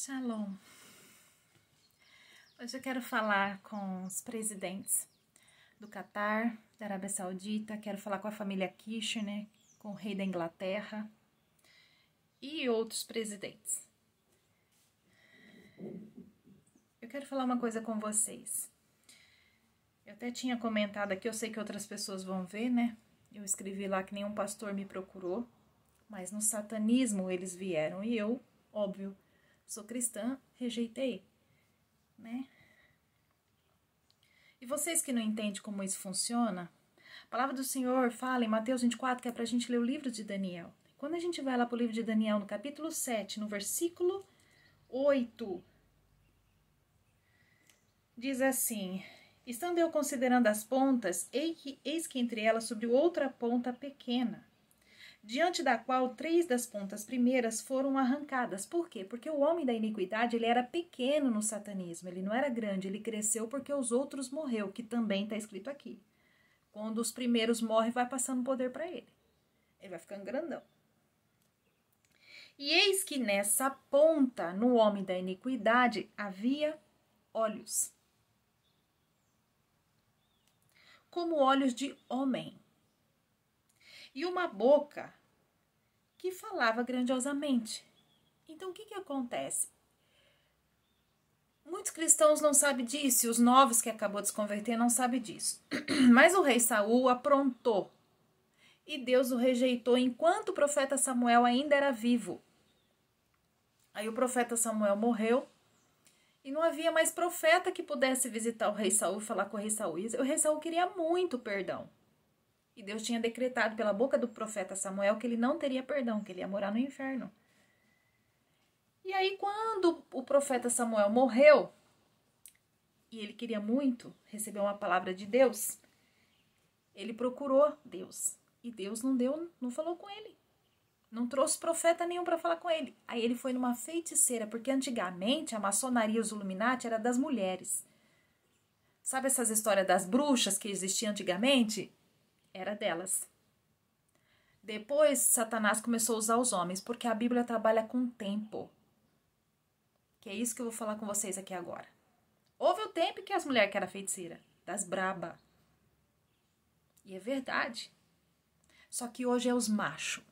Shalom. Hoje eu quero falar com os presidentes do Catar, da Arábia Saudita, quero falar com a família Kirchner, com o rei da Inglaterra e outros presidentes. Eu quero falar uma coisa com vocês. Eu até tinha comentado aqui, eu sei que outras pessoas vão ver, né? Eu escrevi lá que nenhum pastor me procurou, mas no satanismo eles vieram e eu, óbvio, sou cristã, rejeitei, né? E vocês que não entendem como isso funciona, a palavra do Senhor fala em Mateus 24 que é pra gente ler o livro de Daniel. Quando a gente vai lá pro livro de Daniel, no capítulo 7, no versículo 8, diz assim: estando eu considerando as pontas, eis que entre elas subiu outra ponta pequena, diante da qual 3 das pontas primeiras foram arrancadas. Por quê? Porque o homem da iniquidade, ele era pequeno no satanismo, ele não era grande, ele cresceu porque os outros morreu, que também está escrito aqui. Quando os primeiros morrem, vai passando poder para ele. Ele vai ficando grandão. E eis que nessa ponta, no homem da iniquidade, havia olhos. Como olhos de homem. E uma boca que falava grandiosamente. Então, o que acontece? Muitos cristãos não sabem disso, e os novos que acabou de se converter não sabem disso. Mas o rei Saul aprontou, e Deus o rejeitou enquanto o profeta Samuel ainda era vivo. Aí o profeta Samuel morreu, e não havia mais profeta que pudesse visitar o rei Saul e falar com o rei Saul. E o rei Saul queria muito perdão. E Deus tinha decretado pela boca do profeta Samuel que ele não teria perdão, que ele ia morar no inferno. E aí, quando o profeta Samuel morreu, e ele queria muito receber uma palavra de Deus, ele procurou Deus. E Deus não falou com ele. Não trouxe profeta nenhum para falar com ele. Aí ele foi numa feiticeira, porque antigamente a maçonaria e os Illuminati era das mulheres. Sabe essas histórias das bruxas que existiam antigamente? Era delas. Depois, Satanás começou a usar os homens, porque a Bíblia trabalha com tempo. Que é isso que eu vou falar com vocês aqui agora. Houve o tempo que as mulheres que eram feiticeiras, das braba. E é verdade. Só que hoje é os machos.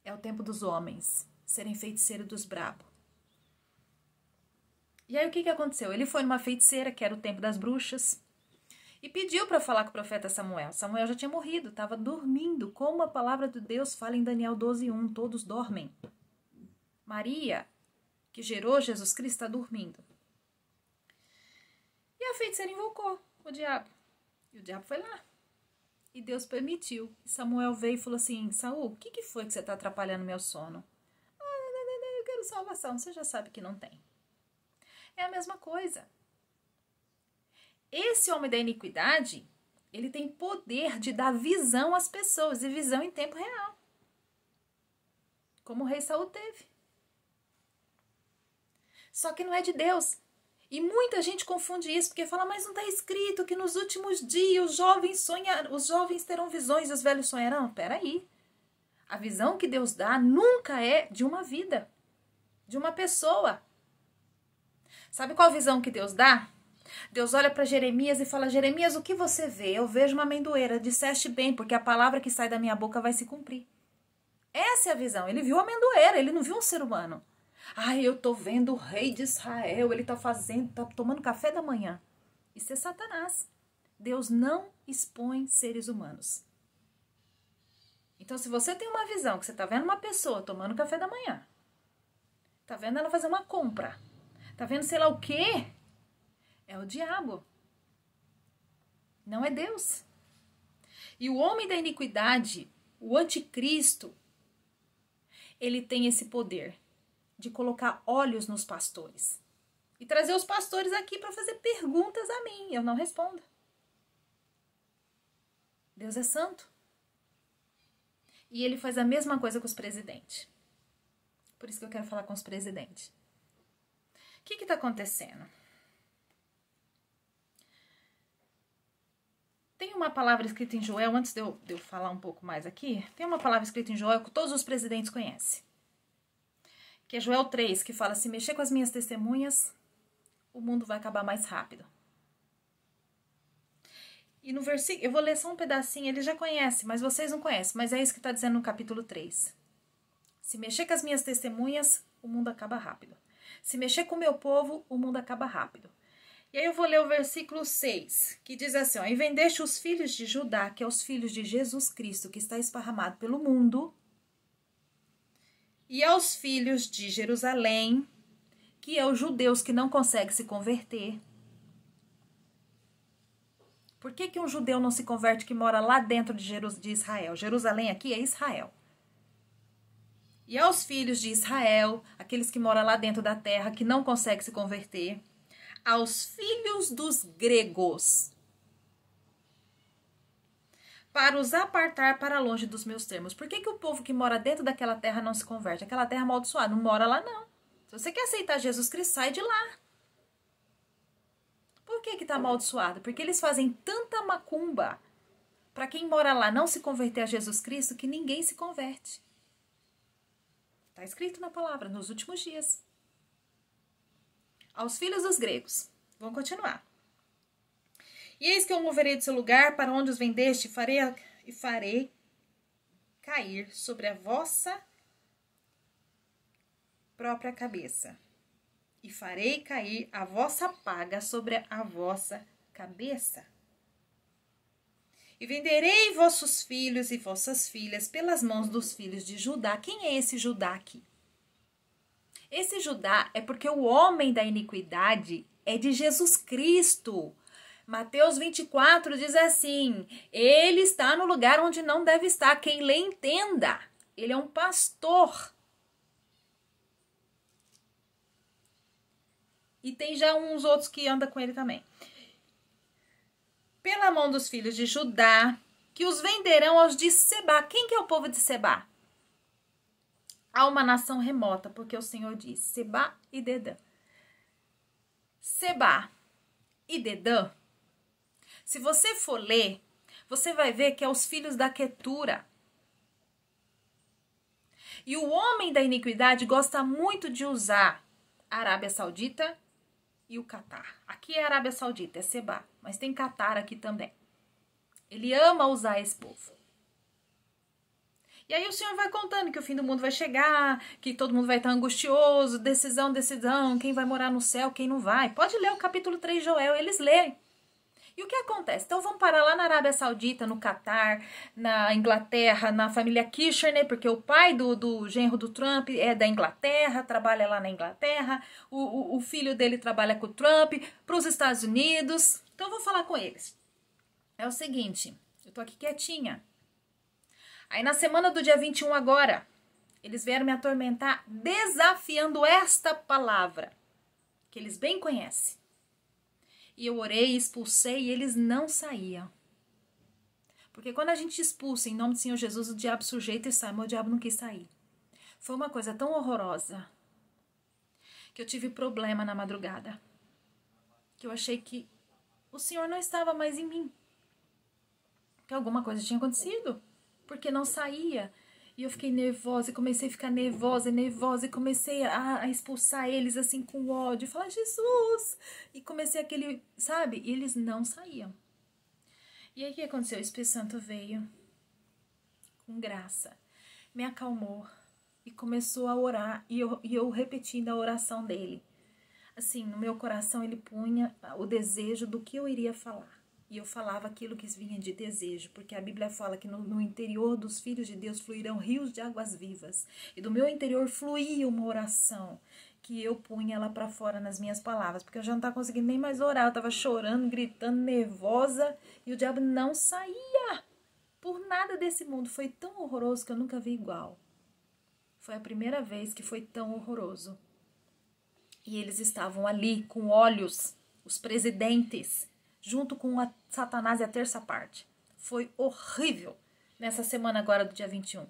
É o tempo dos homens serem feiticeiros dos brabos. E aí o que aconteceu? Ele foi numa feiticeira, que era o tempo das bruxas, e pediu para falar com o profeta Samuel. Samuel já tinha morrido, estava dormindo, como a palavra de Deus fala em Daniel 12:1, todos dormem. Maria, que gerou Jesus Cristo, está dormindo. E a feiticeira invocou o diabo. E o diabo foi lá. E Deus permitiu. E Samuel veio e falou assim: Saul, o que foi que você está atrapalhando meu sono? Eu quero salvação. Você já sabe que não tem. É a mesma coisa. Esse homem da iniquidade, ele tem poder de dar visão às pessoas, e visão em tempo real. Como o rei Saul teve. Só que não é de Deus. E muita gente confunde isso, porque fala, mas não está escrito que nos últimos dias os jovens terão visões e os velhos sonharão? Peraí. A visão que Deus dá nunca é de uma vida, de uma pessoa. Sabe qual visão que Deus dá? Deus olha para Jeremias e fala, Jeremias, o que você vê? Eu vejo uma amendoeira. Disseste bem, porque a palavra que sai da minha boca vai se cumprir. Essa é a visão. Ele viu a amendoeira, ele não viu um ser humano. Ai, eu tô vendo o rei de Israel, ele tá tomando café da manhã. Isso é Satanás. Deus não expõe seres humanos. Então, se você tem uma visão que você tá vendo uma pessoa tomando café da manhã, tá vendo ela fazer uma compra, tá vendo sei lá o quê, é o diabo. Não é Deus. E o homem da iniquidade, o anticristo, ele tem esse poder de colocar olhos nos pastores. E trazer os pastores aqui para fazer perguntas a mim. Eu não respondo. Deus é santo. E ele faz a mesma coisa com os presidentes. Por isso que eu quero falar com os presidentes. O que está acontecendo? Tem uma palavra escrita em Joel, antes de eu falar um pouco mais aqui, tem uma palavra escrita em Joel que todos os presidentes conhecem. que é Joel 3, que fala, se mexer com as minhas testemunhas, o mundo vai acabar mais rápido. E no versículo, eu vou ler só um pedacinho, ele já conhece, mas vocês não conhecem, mas é isso que está dizendo no capítulo 3. Se mexer com as minhas testemunhas, o mundo acaba rápido. Se mexer com o meu povo, o mundo acaba rápido. E aí eu vou ler o versículo 6, que diz assim, ó, e vendeste os filhos de Judá, que é os filhos de Jesus Cristo, que está esparramado pelo mundo, e aos filhos de Jerusalém, que é os judeus que não conseguem se converter. Por que um judeu não se converte que mora lá dentro de Israel? Jerusalém aqui é Israel. E aos filhos de Israel, aqueles que moram lá dentro da terra, que não conseguem se converter. Aos filhos dos gregos, para os apartar para longe dos meus termos. Por que o povo que mora dentro daquela terra não se converte? Aquela terra amaldiçoada, não mora lá não. Se você quer aceitar Jesus Cristo, sai de lá. Por que está amaldiçoado? Porque eles fazem tanta macumba para quem mora lá não se converter a Jesus Cristo que ninguém se converte. Está escrito na palavra, nos últimos dias. Aos filhos dos gregos. Vamos continuar. E eis que eu moverei do seu lugar para onde os vendeste e farei cair sobre a vossa própria cabeça. E farei cair a vossa paga sobre a vossa cabeça. E venderei vossos filhos e vossas filhas pelas mãos dos filhos de Judá. Quem é esse Judá aqui? Esse Judá é porque o homem da iniquidade é de Jesus Cristo. Mateus 24 diz assim, ele está no lugar onde não deve estar. Quem lê, entenda. Ele é um pastor. E tem já uns outros que andam com ele também. Pela mão dos filhos de Judá, que os venderão aos de Sebá. Quem que é o povo de Sebá? Há uma nação remota, porque o Senhor diz, Sebá e Dedã. Sebá e Dedã, se você for ler, você vai ver que é os filhos da Quetura. E o homem da iniquidade gosta muito de usar a Arábia Saudita e o Catar. Aqui é a Arábia Saudita, é Sebá, mas tem Catar aqui também. Ele ama usar esse povo. E aí o Senhor vai contando que o fim do mundo vai chegar, que todo mundo vai estar angustioso, decisão, quem vai morar no céu, quem não vai. Pode ler o capítulo 3 de Joel, eles leem. E o que acontece? Então vamos parar lá na Arábia Saudita, no Catar, na Inglaterra, na família Kirchner, porque o pai do genro do Trump é da Inglaterra, trabalha lá na Inglaterra, o filho dele trabalha com o Trump, para os Estados Unidos. Então eu vou falar com eles. É o seguinte, eu tô aqui quietinha. Aí na semana do dia 21 agora, eles vieram me atormentar desafiando esta palavra, que eles bem conhecem. E eu orei, expulsei e eles não saíam. Porque quando a gente expulsa em nome do Senhor Jesus, o diabo sujeita e sai, mas o diabo não quis sair. Foi uma coisa tão horrorosa que eu tive problema na madrugada. Que eu achei que o Senhor não estava mais em mim. Que alguma coisa tinha acontecido. Porque não saía. E eu fiquei nervosa, e comecei a ficar nervosa, e comecei a expulsar eles assim com ódio, falar Jesus! E comecei aquele, sabe? E eles não saíam. E aí o que aconteceu? O Espírito Santo veio com graça, me acalmou e começou a orar, e eu repetindo a oração dele. Assim, no meu coração ele punha o desejo do que eu iria falar. E eu falava aquilo que vinha de desejo, porque a Bíblia fala que no interior dos filhos de Deus fluirão rios de águas vivas. E do meu interior fluía uma oração, que eu punha ela para fora nas minhas palavras, porque eu já não estava conseguindo nem mais orar, eu estava chorando, gritando, nervosa, e o diabo não saía. Por nada desse mundo, foi tão horroroso que eu nunca vi igual. Foi a primeira vez que foi tão horroroso. E eles estavam ali com olhos, os presidentes, junto com a Satanás e a terça parte. Foi horrível nessa semana agora do dia 21.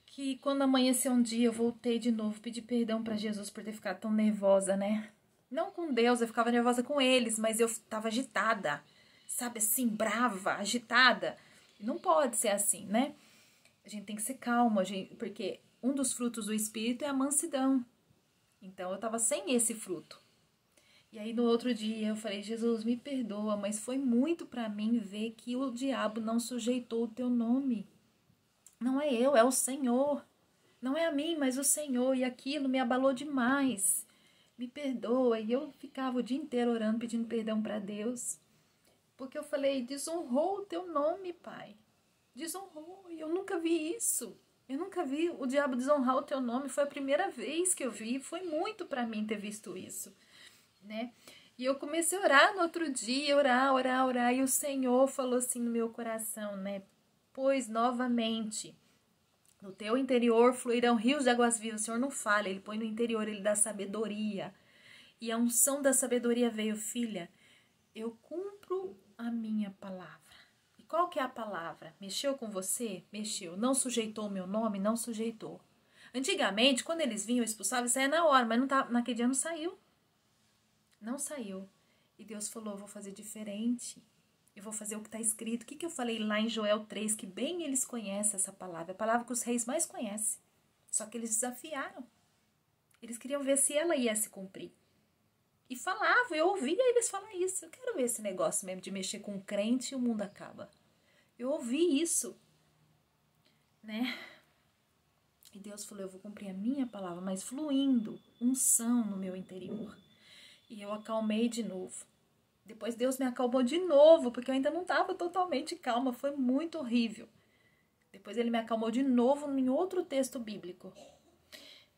Que quando amanheceu um dia eu voltei de novo, pedi perdão para Jesus por ter ficado tão nervosa, né? Não com Deus, eu ficava nervosa com eles, mas eu estava agitada, sabe assim, brava, agitada. Não pode ser assim, né? A gente tem que ser calma, porque um dos frutos do Espírito é a mansidão. Então, eu estava sem esse fruto. E aí, no outro dia, eu falei, Jesus, me perdoa, mas foi muito para mim ver que o diabo não sujeitou o teu nome. Não é eu, é o Senhor. Não é a mim, mas o Senhor. E aquilo me abalou demais. Me perdoa. E eu ficava o dia inteiro orando, pedindo perdão para Deus. Porque eu falei, desonrou o teu nome, Pai. Desonrou. E eu nunca vi isso. Eu nunca vi o diabo desonrar o teu nome. Foi a primeira vez que eu vi. Foi muito para mim ter visto isso, né? E eu comecei a orar no outro dia, orar. E o Senhor falou assim no meu coração, né? Pois novamente, no teu interior fluirão rios de águas vivas. O Senhor não fala, Ele põe no interior, Ele dá sabedoria. E a unção da sabedoria veio, filha, eu cumpro a minha palavra. E qual que é a palavra? Mexeu com você? Mexeu. Não sujeitou o meu nome? Não sujeitou. Antigamente, quando eles vinham expulsavam, saia na hora, mas não tá, naquele dia não saiu. Não saiu. E Deus falou, eu vou fazer diferente. Eu vou fazer o que está escrito. O que eu falei lá em Joel 3? Que bem eles conhecem essa palavra. É a palavra que os reis mais conhecem. Só que eles desafiaram. Eles queriam ver se ela ia se cumprir. E falava, eu ouvia eles falar isso. Eu quero ver esse negócio mesmo de mexer com um crente e o mundo acaba. Eu ouvi isso, né? E Deus falou, eu vou cumprir a minha palavra, mas fluindo, unção no meu interior. E eu acalmei de novo. Depois Deus me acalmou de novo, porque eu ainda não estava totalmente calma. Foi muito horrível. Depois Ele me acalmou de novo em outro texto bíblico,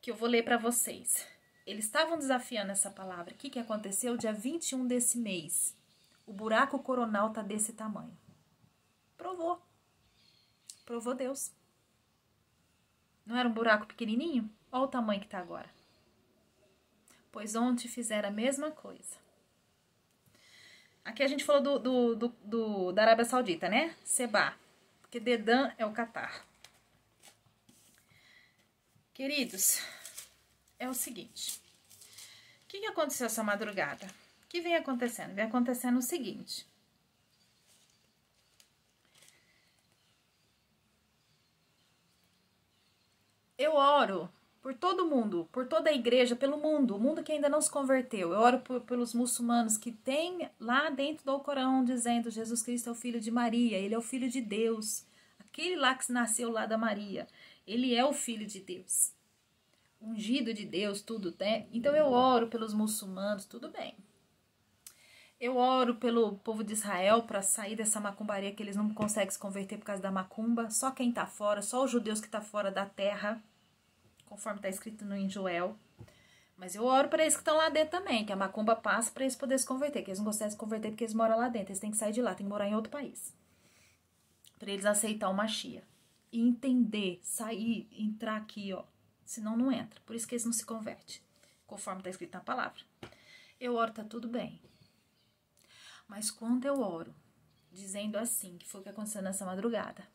que eu vou ler para vocês. Eles estavam desafiando essa palavra. O que aconteceu? Dia 21 desse mês. O buraco coronal tá desse tamanho. Provou. Provou Deus. Não era um buraco pequenininho? Olha o tamanho que tá agora. Pois ontem fizeram a mesma coisa. Aqui a gente falou da Arábia Saudita, né? Seba. Porque Dedã é o Catar. Queridos, é o seguinte. O que aconteceu essa madrugada? O que vem acontecendo? Vem acontecendo o seguinte. Eu oro por todo mundo, por toda a igreja, pelo mundo, o mundo que ainda não se converteu. Eu oro pelos muçulmanos que tem lá dentro do Alcorão dizendo Jesus Cristo é o filho de Maria, ele é o filho de Deus. Aquele lá que nasceu lá da Maria, ele é o filho de Deus. Ungido de Deus, tudo, né? Então eu oro pelos muçulmanos, tudo bem. Eu oro pelo povo de Israel para sair dessa macumbaria que eles não conseguem se converter por causa da macumba. Só quem tá fora, só os judeus que tá fora da terra, conforme tá escrito no Joel. Mas eu oro para eles que estão lá dentro também, que a macumba passa para eles poderem se converter, que eles não conseguem se converter porque eles moram lá dentro, eles têm que sair de lá, têm que morar em outro país. Para eles aceitar o Machia. E entender, sair, entrar aqui, ó. Senão não entra. Por isso que eles não se convertem, conforme está escrito na palavra. Eu oro, tá tudo bem. Mas quando eu oro, dizendo assim, que foi o que aconteceu nessa madrugada.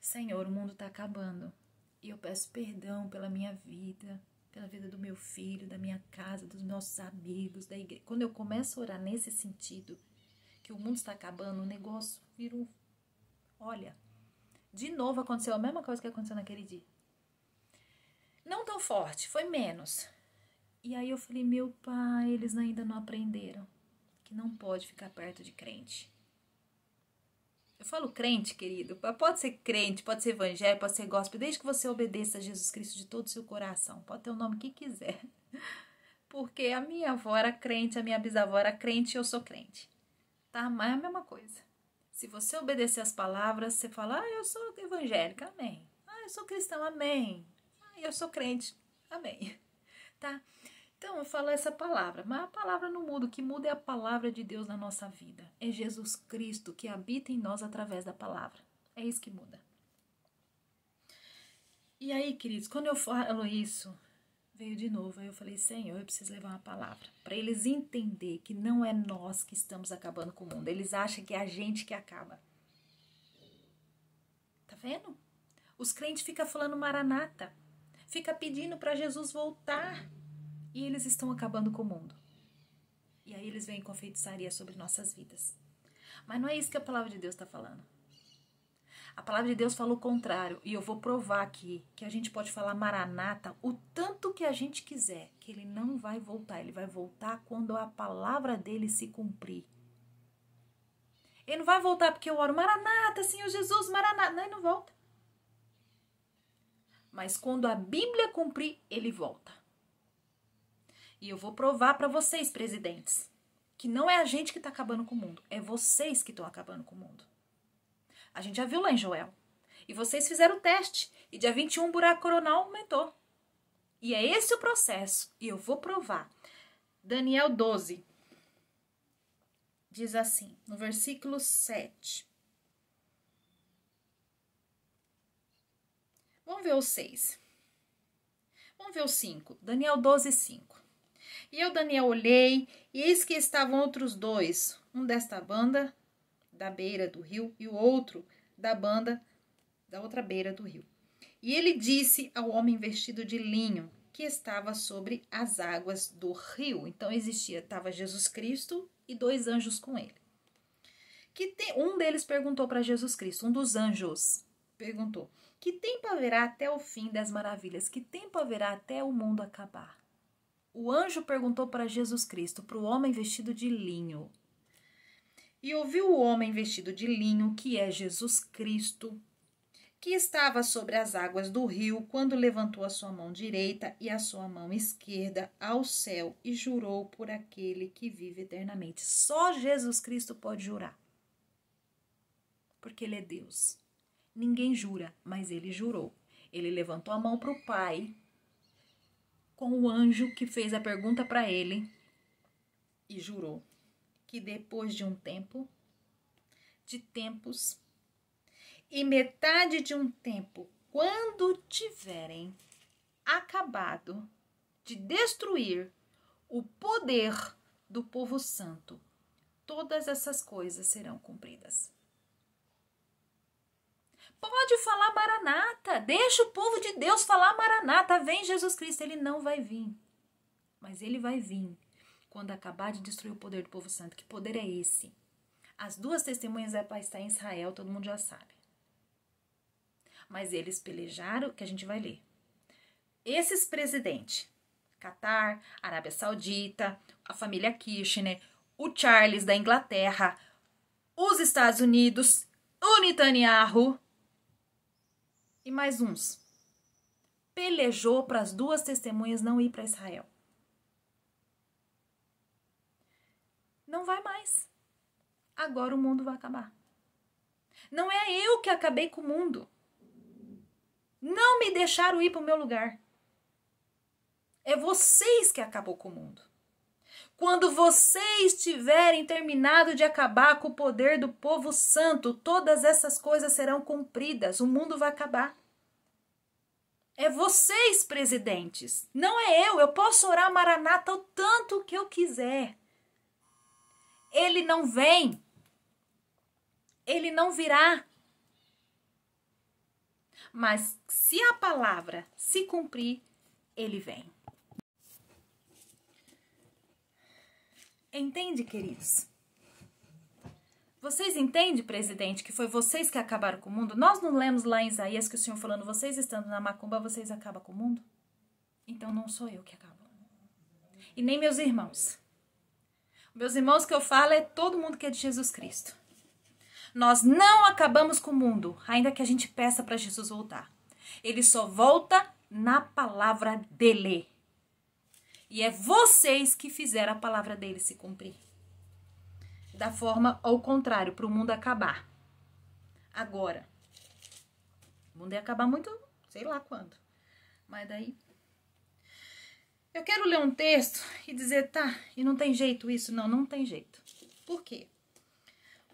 Senhor, o mundo está acabando. E eu peço perdão pela minha vida, pela vida do meu filho, da minha casa, dos nossos amigos, da igreja. Quando eu começo a orar nesse sentido, que o mundo está acabando, o negócio vira um... Olha, de novo aconteceu a mesma coisa que aconteceu naquele dia. Não tão forte, foi menos. E aí eu falei, meu pai, eles ainda não aprenderam que não pode ficar perto de crente. Eu falo crente, querido, pode ser crente, pode ser evangélico, pode ser gospel, desde que você obedeça a Jesus Cristo de todo o seu coração. Pode ter o nome que quiser. Porque a minha avó era crente, a minha bisavó era crente e eu sou crente. Tá? Mas é a mesma coisa. Se você obedecer as palavras, você fala, eu sou evangélica, amém. Eu sou cristão, amém. Eu sou crente, amém. Tá? Então, eu falo essa palavra, mas a palavra não muda. O que muda é a palavra de Deus na nossa vida. É Jesus Cristo que habita em nós através da palavra. É isso que muda. E aí, queridos, quando eu falo isso, veio de novo. Aí eu falei, Senhor, eu preciso levar uma palavra. Para eles entenderem que não é nós que estamos acabando com o mundo. Eles acham que é a gente que acaba. Tá vendo? Os crentes ficam falando maranata. Fica pedindo para Jesus voltar. E eles estão acabando com o mundo. E aí eles vêm com feitiçaria sobre nossas vidas. Mas não é isso que a palavra de Deus está falando. A palavra de Deus fala o contrário. E eu vou provar aqui que a gente pode falar Maranata o tanto que a gente quiser, que ele não vai voltar. Ele vai voltar quando a palavra dele se cumprir. Ele não vai voltar porque eu oro Maranata, Senhor Jesus, Maranata. Não, ele não volta. Mas quando a Bíblia cumprir, ele volta. E eu vou provar para vocês, presidentes, que não é a gente que está acabando com o mundo. É vocês que estão acabando com o mundo. A gente já viu lá em Joel. E vocês fizeram o teste. E dia 21 o buraco coronal aumentou. E é esse o processo. E eu vou provar. Daniel 12. Diz assim, no versículo 7. Vamos ver o 6. Vamos ver o 5. Daniel 12, 5. E eu, Daniel, olhei, e eis que estavam outros dois, um desta banda, da beira do rio, e o outro da banda, da outra beira do rio. E ele disse ao homem vestido de linho, que estava sobre as águas do rio. Então, estava Jesus Cristo e dois anjos com ele. Um deles perguntou para Jesus Cristo, um dos anjos perguntou, que tempo haverá até o fim das maravilhas? Que tempo haverá até o mundo acabar? O anjo perguntou para Jesus Cristo, para o homem vestido de linho. E ouviu o homem vestido de linho, que é Jesus Cristo, que estava sobre as águas do rio, quando levantou a sua mão direita e a sua mão esquerda ao céu e jurou por aquele que vive eternamente. Só Jesus Cristo pode jurar, porque ele é Deus. Ninguém jura, mas ele jurou. Ele levantou a mão para o Pai, com o anjo que fez a pergunta para ele, e jurou que depois de um tempo, de tempos, e metade de um tempo, quando tiverem acabado de destruir o poder do povo santo, todas essas coisas serão cumpridas. Pode falar Maranata, deixa o povo de Deus falar Maranata, vem Jesus Cristo. Ele não vai vir, mas ele vai vir quando acabar de destruir o poder do povo santo. Que poder é esse? As duas testemunhas é para estar em Israel, todo mundo já sabe. Mas eles pelejaram, que a gente vai ler. Esses presidentes, Catar, Arábia Saudita, a família Kirchner, o Charles da Inglaterra, os Estados Unidos, o Netanyahu e mais uns, pelejou para as duas testemunhas não ir para Israel. Não vai mais. Agora o mundo vai acabar. Não é eu que acabei com o mundo. Não me deixaram ir para o meu lugar. É vocês que acabou com o mundo. Quando vocês tiverem terminado de acabar com o poder do povo santo, todas essas coisas serão cumpridas. O mundo vai acabar. É vocês, presidentes. Não é eu. Eu posso orar Maranata o tanto que eu quiser. Ele não vem. Ele não virá. Mas se a palavra se cumprir, ele vem. Entende, queridos? Vocês entendem, presidente, que foi vocês que acabaram com o mundo? Nós não lemos lá em Isaías que o Senhor falando, vocês estando na macumba, vocês acabam com o mundo? Então não sou eu que acabo. E nem meus irmãos. Meus irmãos que eu falo é todo mundo que é de Jesus Cristo. Nós não acabamos com o mundo, ainda que a gente peça para Jesus voltar. Ele só volta na palavra dele. E é vocês que fizeram a palavra dele se cumprir. Da forma ao contrário, para o mundo acabar. Agora. O mundo ia acabar muito, sei lá quando. Mas daí... Eu quero ler um texto e dizer, tá, e não tem jeito isso? Não, não tem jeito. Por quê?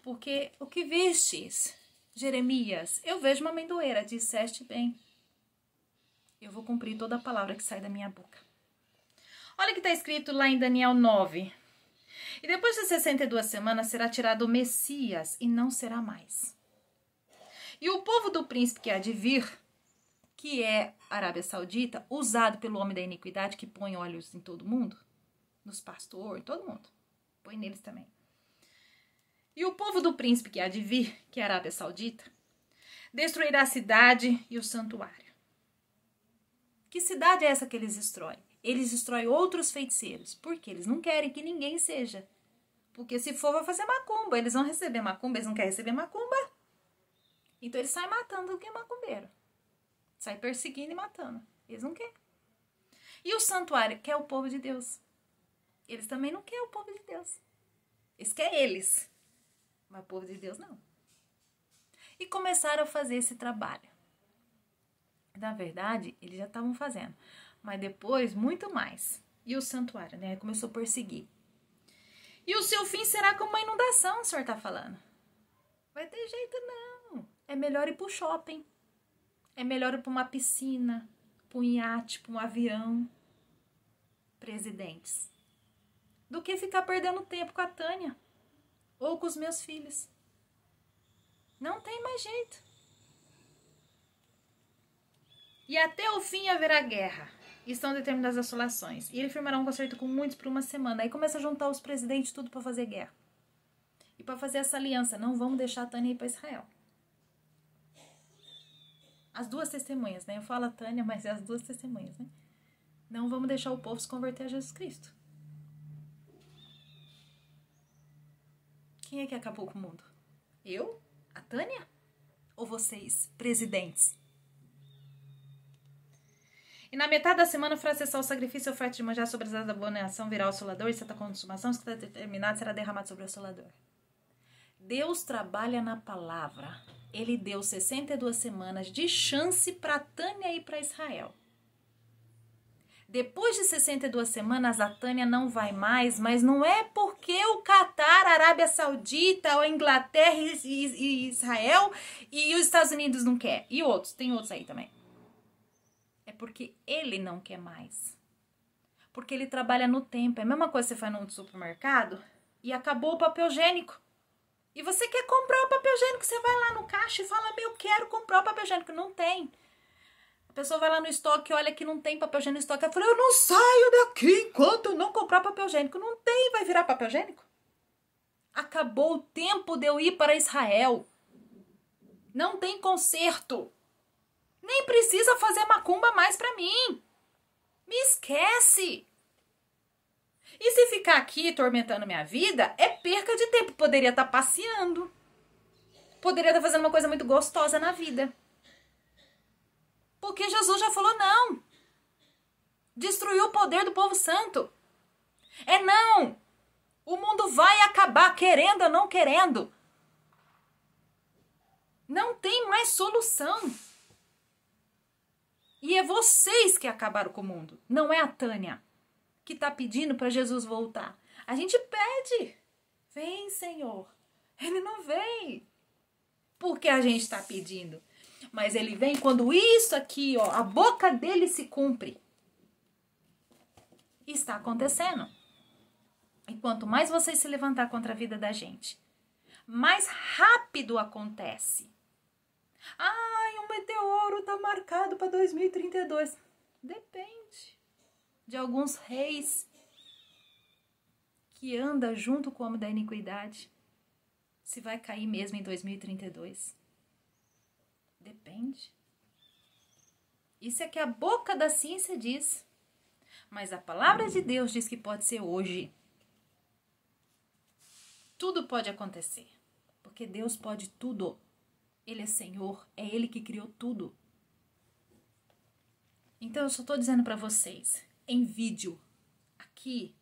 Porque o que vistes, Jeremias, eu vejo uma amendoeira, disseste bem. Eu vou cumprir toda a palavra que sai da minha boca. Olha o que está escrito lá em Daniel 9. E depois de 62 semanas será tirado o Messias e não será mais. E o povo do príncipe que há de vir, que é a Arábia Saudita, usado pelo homem da iniquidade, que põe olhos em todo mundo, nos pastores, em todo mundo, põe neles também. E o povo do príncipe que há de vir, que é a Arábia Saudita, Destruirá a cidade e o santuário. Que cidade é essa que eles destroem? Eles destroem outros feiticeiros. Por quê? Eles não querem que ninguém seja. Porque se for, vai fazer macumba. Eles vão receber macumba, eles não querem receber macumba. Então eles saem matando o que é macumbeiro. Saem perseguindo e matando. Eles não querem. E o santuário, que é o povo de Deus. Eles também não querem o povo de Deus. Eles querem eles. Mas o povo de Deus não. E começaram a fazer esse trabalho. Na verdade, eles já estavam fazendo. Mas depois, muito mais. E o santuário, né? Começou a perseguir. E o seu fim será como uma inundação, o senhor está falando. Vai ter jeito não. É melhor ir para o shopping. É melhor ir para uma piscina, para um iate, para um avião. Presidentes. Do que ficar perdendo tempo com a Tânia. Ou com os meus filhos. Não tem mais jeito. E até o fim haverá guerra. E estão determinadas assolações. E ele firmará um concerto com muitos por uma semana. Aí começa a juntar os presidentes tudo para fazer guerra. E para fazer essa aliança. Não vamos deixar a Tânia ir para Israel. As duas testemunhas, né? Eu falo a Tânia, mas é as duas testemunhas, né? Não vamos deixar o povo se converter a Jesus Cristo. Quem é que acabou com o mundo? Eu? A Tânia? Ou vocês, presidentes? E na metade da semana fará cessar o sacrifício e oferta de manjar sobre as da abominação virá o assolador e certa consumação que está determinada será derramada sobre o assolador. Deus trabalha na palavra. Ele deu 62 semanas de chance para Tânia ir para Israel. Depois de 62 semanas, a Tânia não vai mais, mas não é porque o Catar, a Arábia Saudita, a Inglaterra e Israel e os Estados Unidos não quer. E outros, tem outros aí também. É porque ele não quer mais. Porque ele trabalha no tempo. É a mesma coisa que você vai no supermercado e acabou o papel higiênico. E você quer comprar o papel higiênico, você vai lá no caixa e fala, eu quero comprar o papel higiênico. Não tem. A pessoa vai lá no estoque e olha que não tem papel higiênico no estoque. Ela fala, eu não saio daqui enquanto eu não comprar papel higiênico. Não tem, vai virar papel higiênico. Acabou o tempo de eu ir para Israel. Não tem conserto. Nem precisa fazer macumba mais para mim. Me esquece. E se ficar aqui tormentando minha vida, é perca de tempo. Poderia estar passeando. Poderia estar fazendo uma coisa muito gostosa na vida. Porque Jesus já falou não. Destruiu o poder do povo santo. É não. O mundo vai acabar querendo ou não querendo. Não tem mais solução. E é vocês que acabaram com o mundo. Não é a Tânia que está pedindo para Jesus voltar. A gente pede. Vem, Senhor. Ele não vem. Porque a gente está pedindo. Mas ele vem quando isso aqui, ó, a boca dele se cumpre. Está acontecendo. E quanto mais você se levantar contra a vida da gente, mais rápido acontece. Ai, um meteoro está marcado para 2032. Depende de alguns reis que andam junto com o homem da iniquidade. Se vai cair mesmo em 2032. Depende. Isso é que a boca da ciência diz. Mas a palavra de Deus diz que pode ser hoje. Tudo pode acontecer. Porque Deus pode tudo. Ele é Senhor. É Ele que criou tudo. Então eu só estou dizendo para vocês. Em vídeo. Aqui.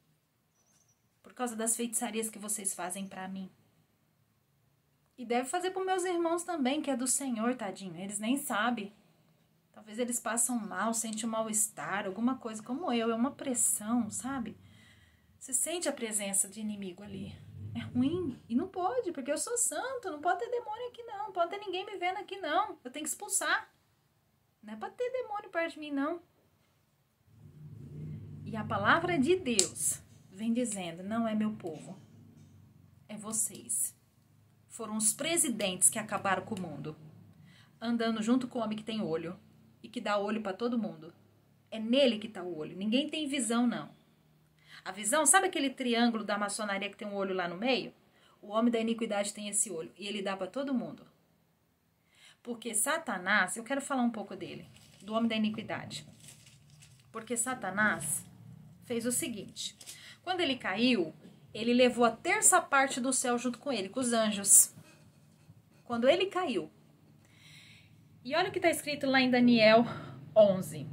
Por causa das feitiçarias que vocês fazem para mim. E deve fazer para meus irmãos também, que é do Senhor, tadinho. Eles nem sabem. Talvez eles passam mal, sentem um mal-estar, alguma coisa como eu. É uma pressão, sabe? Você sente a presença de inimigo ali. É ruim. E não pode, porque eu sou santo. Não pode ter demônio aqui, não. Não pode ter ninguém me vendo aqui, não. Eu tenho que expulsar. Não é para ter demônio perto de mim, não. E a palavra de Deus vem dizendo, não é meu povo. É vocês. Foram os presidentes que acabaram com o mundo. Andando junto com o homem que tem olho. E que dá olho para todo mundo. É nele que está o olho. Ninguém tem visão, não. A visão, sabe aquele triângulo da maçonaria que tem um olho lá no meio? O homem da iniquidade tem esse olho. E ele dá para todo mundo. Porque Satanás, eu quero falar um pouco dele, do homem da iniquidade. Porque Satanás fez o seguinte: quando ele caiu, ele levou a terça parte do céu junto com ele, com os anjos. Quando ele caiu. E olha o que está escrito lá em Daniel 11.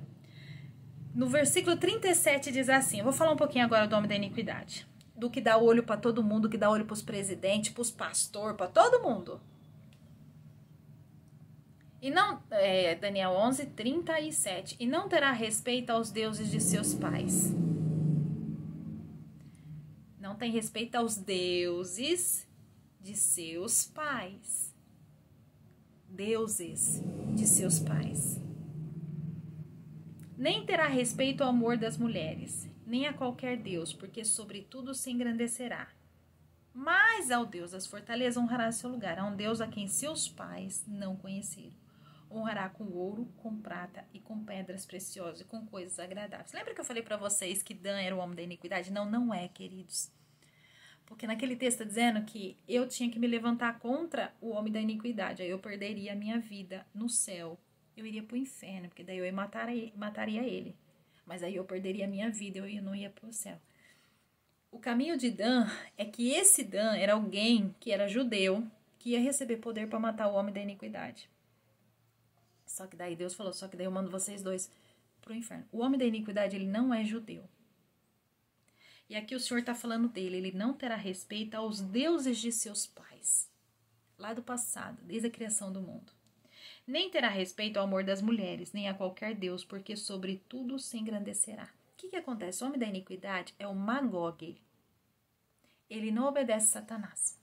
No versículo 37 diz assim, eu vou falar um pouquinho agora do homem da iniquidade. Do que dá olho para todo mundo, que dá olho para os presidentes, para os pastores, para todo mundo. E não, Daniel 11, 37. E não terá respeito aos deuses de seus pais. Não tem respeito aos deuses de seus pais. Deuses de seus pais. Nem terá respeito ao amor das mulheres, nem a qualquer deus, porque sobre tudo se engrandecerá. Mas ao Deus das fortalezas honrará seu lugar, a um Deus a quem seus pais não conheceram. Honrará com ouro, com prata e com pedras preciosas e com coisas agradáveis. Lembra que eu falei para vocês que Dan era o homem da iniquidade? Não, não é, queridos. Porque naquele texto está dizendo que eu tinha que me levantar contra o homem da iniquidade. Aí eu perderia a minha vida no céu. Eu iria para o inferno, porque daí eu mataria ele. Mas aí eu perderia a minha vida, eu não ia para o céu. O caminho de Dan é que esse Dan era alguém que era judeu, que ia receber poder para matar o homem da iniquidade. Só que daí Deus falou, só que daí eu mando vocês dois para o inferno. O homem da iniquidade, ele não é judeu. E aqui o Senhor está falando dele, ele não terá respeito aos deuses de seus pais, lá do passado, desde a criação do mundo. Nem terá respeito ao amor das mulheres, nem a qualquer deus, porque sobre tudo se engrandecerá. O que acontece? O homem da iniquidade é o Magog. Ele não obedece a Satanás.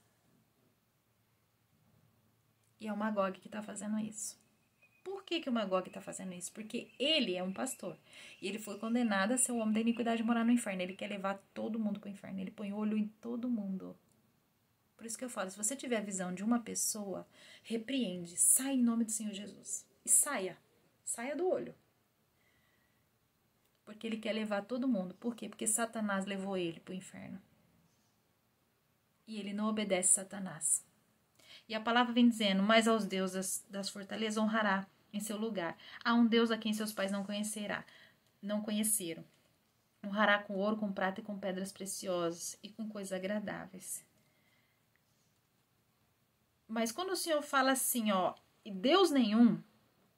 E é o Magog que está fazendo isso. Por que o Magog está fazendo isso? Porque ele é um pastor. E ele foi condenado a ser o homem da iniquidade e morar no inferno. Ele quer levar todo mundo para o inferno. Ele põe olho em todo mundo. Por isso que eu falo, se você tiver a visão de uma pessoa, repreende, sai em nome do Senhor Jesus. E saia. Saia do olho. Porque ele quer levar todo mundo. Por quê? Porque Satanás levou ele para o inferno. E ele não obedece a Satanás. E a palavra vem dizendo, mas aos deuses das fortalezas honrará em seu lugar. Há um Deus a quem seus pais não conheceram. Honrará com ouro, com prata e com pedras preciosas e com coisas agradáveis. Mas quando o Senhor fala assim, e Deus nenhum,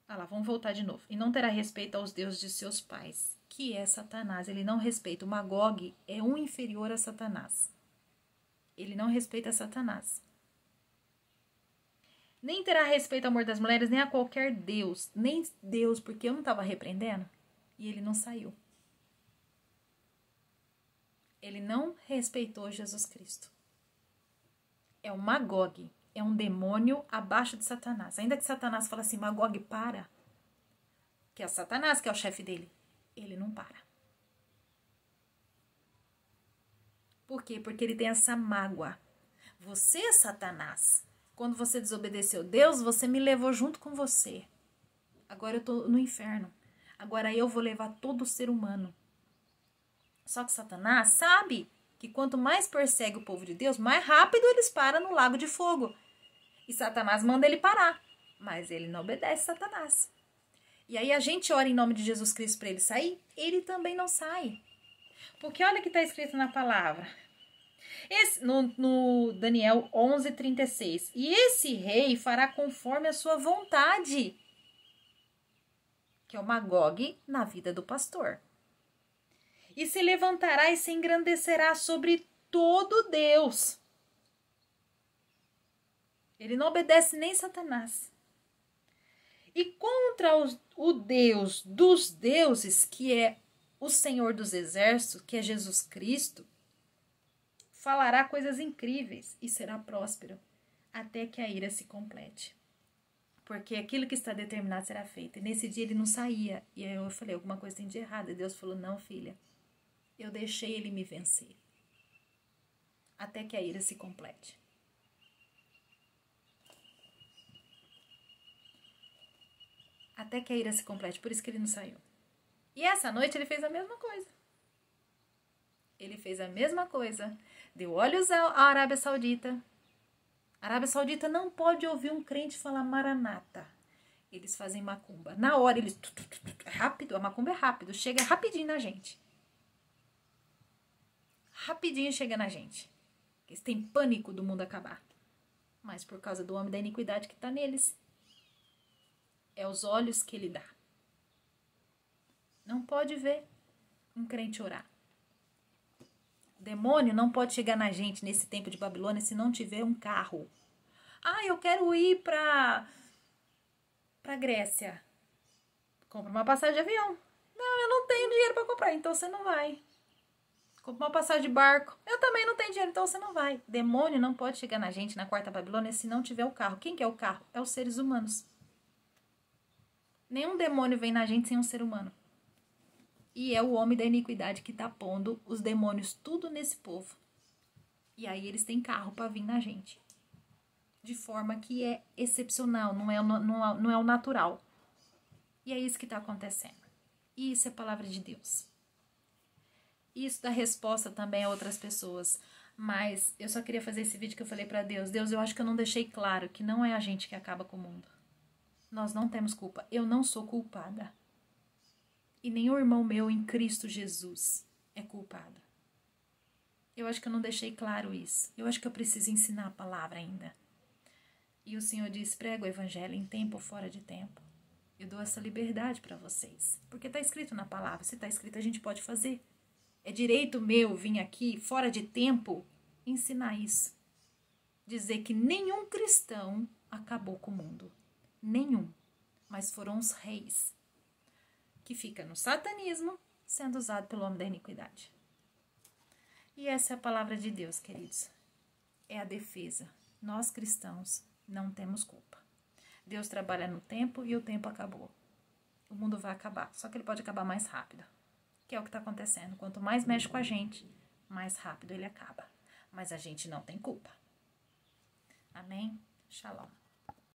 vamos voltar de novo. E não terá respeito aos deuses de seus pais, que é Satanás. Ele não respeita. O Magog é um inferior a Satanás. Ele não respeita Satanás. Nem terá respeito ao amor das mulheres, nem a qualquer Deus. Nem Deus, porque eu não estava repreendendo. E ele não saiu. Ele não respeitou Jesus Cristo. É o Magog. É um demônio abaixo de Satanás. Ainda que Satanás fale assim, Magog, para. Que é Satanás que é o chefe dele. Ele não para. Por quê? Porque ele tem essa mágoa. Você, Satanás, quando você desobedeceu Deus, você me levou junto com você. Agora eu estou no inferno. Agora eu vou levar todo ser humano. Só que Satanás sabe que quanto mais persegue o povo de Deus, mais rápido eles param no lago de fogo. E Satanás manda ele parar. Mas ele não obedece Satanás. E aí a gente ora em nome de Jesus Cristo para ele sair, ele também não sai. Porque olha o que está escrito na palavra. No Daniel 11, 36. E esse rei fará conforme a sua vontade. Que é o Magog na vida do pastor. E se levantará e se engrandecerá sobre todo Deus. Ele não obedece nem Satanás. E contra o Deus dos deuses, que é o Senhor dos exércitos, que é Jesus Cristo, falará coisas incríveis e será próspero, até que a ira se complete. Porque aquilo que está determinado será feito. E nesse dia ele não saía. E aí eu falei, alguma coisa tem de errado. E Deus falou, não, filha, eu deixei ele me vencer. Até que a ira se complete. Até que a ira se complete, por isso que ele não saiu. E essa noite ele fez a mesma coisa. Ele fez a mesma coisa. Deu olhos à Arábia Saudita. A Arábia Saudita não pode ouvir um crente falar Maranata. eles fazem macumba. Na hora, eles... É rápido, a macumba é rápido, chega rapidinho na gente. Rapidinho chega na gente. Eles têm pânico do mundo acabar. Mas por causa do homem da iniquidade que está neles. É os olhos que ele dá. Não pode ver um crente orar. O demônio não pode chegar na gente nesse tempo de Babilônia se não tiver um carro. Ah, eu quero ir para Grécia. Compra uma passagem de avião. Não, eu não tenho dinheiro para comprar, então você não vai. Compra uma passagem de barco. Eu também não tenho dinheiro, então você não vai. Demônio não pode chegar na gente na quarta Babilônia se não tiver o carro. Quem que é o carro? É os seres humanos. Nenhum demônio vem na gente sem um ser humano. E é o homem da iniquidade que está pondo os demônios tudo nesse povo. E aí eles têm carro para vir na gente. De forma que é excepcional, não é o natural. E é isso que está acontecendo. E isso é a palavra de Deus. Isso dá resposta também a outras pessoas. Mas eu só queria fazer esse vídeo que eu falei para Deus. Deus, eu acho que eu não deixei claro que não é a gente que acaba com o mundo. Nós não temos culpa. Eu não sou culpada. E nenhum irmão meu em Cristo Jesus é culpado. Eu acho que eu não deixei claro isso. Eu acho que eu preciso ensinar a palavra ainda. E o Senhor diz, prega o evangelho em tempo ou fora de tempo. Eu dou essa liberdade para vocês. Porque está escrito na palavra. Se está escrito, a gente pode fazer. É direito meu vir aqui, fora de tempo, ensinar isso. Dizer que nenhum cristão acabou com o mundo. Nenhum. Mas foram os reis. Que fica no satanismo, sendo usado pelo homem da iniquidade. E essa é a palavra de Deus, queridos. É a defesa. Nós cristãos não temos culpa. Deus trabalha no tempo e o tempo acabou. O mundo vai acabar, só que ele pode acabar mais rápido. Que é o que está acontecendo. Quanto mais mexe com a gente, mais rápido ele acaba. Mas a gente não tem culpa. Amém? Shalom.